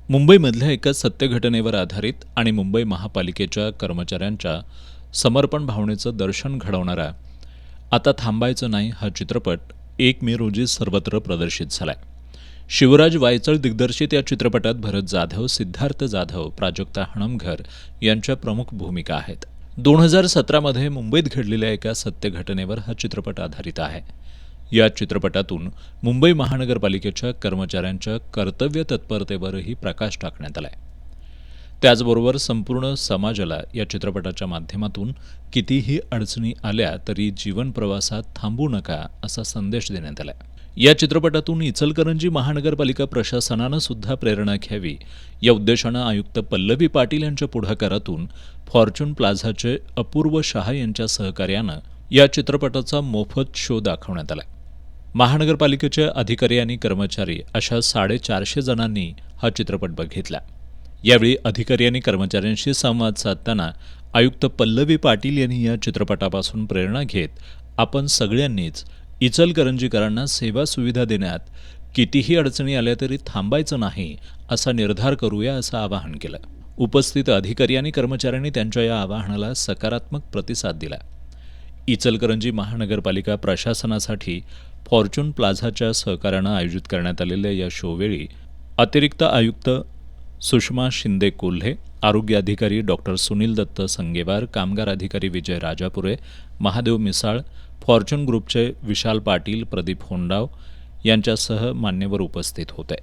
मुंबईमधल्या एका सत्य घटनेवर आधारित आणि मुंबई महापालिकेच्या कर्मचाऱ्यांच्या समर्पण भावनेचं दर्शन घडवणारा आता थांबायचं नाही हा चित्रपट 1 मे रोजी सर्वत्र प्रदर्शित झालाय. शिवराज वायचळ दिग्दर्शित या चित्रपटात भरत जाधव, सिद्धार्थ जाधव, प्राजक्ता हणमघर यांच्या प्रमुख भूमिका आहेत. 2017मध्ये मुंबईत घडलेल्या एका सत्य घटनेवर हा चित्रपट आधारित आहे. या चित्रपटातून मुंबई महानगरपालिकेच्या कर्मचाऱ्यांच्या कर्तव्य तत्परतेवरही प्रकाश टाकण्यात आलाय. त्याचबरोबर संपूर्ण समाजाला या चित्रपटाच्या माध्यमातून कितीही अडचणी आल्या तरी जीवन प्रवासात थांबू नका असा संदेश देण्यात आलाय. या चित्रपटातून इचलकरंजी महानगरपालिका प्रशासनानं सुद्धा प्रेरणा घ्यावी या उद्देशानं आयुक्त पल्लवी पाटील यांच्या पुढाकारातून फॉर्च्यून प्लाझाचे अपूर्व शहा यांच्या सहकार्यानं या चित्रपटाचा मोफत शो दाखवण्यात आला. महानगरपालिकेचे अधिकारी आणि कर्मचारी अशा 450 जणांनी हा चित्रपट बघितला. यावेळी अधिकारी आणि कर्मचाऱ्यांशी संवाद साधताना आयुक्त पल्लवी पाटील यांनी या चित्रपटापासून प्रेरणा घेत आपण सगळ्यांनीच इचलकरंजीकरांना सेवा सुविधा देण्यात कितीही अडचणी आल्या तरी थांबायचं नाही असा निर्धार करूया असं आवाहन केलं. उपस्थित अधिकारी आणि कर्मचाऱ्यांनी त्यांच्या या आवाहनाला सकारात्मक प्रतिसाद दिला. इचलकरंजी महानगरपालिका प्रशासनासाठी फॉर्च्यून प्लाझाच्या सहकार्यानं आयोजित करण्यात आलेल्या या शोवेळी अतिरिक्त आयुक्त सुषमा शिंदे कोल्हे, आरोग्य अधिकारी डॉक्टर सुनील दत्त संगेवार, कामगार अधिकारी विजय राजापुरे, महादेव मिसाळ, फॉर्च्यून ग्रुपचे विशाल पाटील, प्रदीप होंडाव यांच्यासह मान्यवर उपस्थित होते.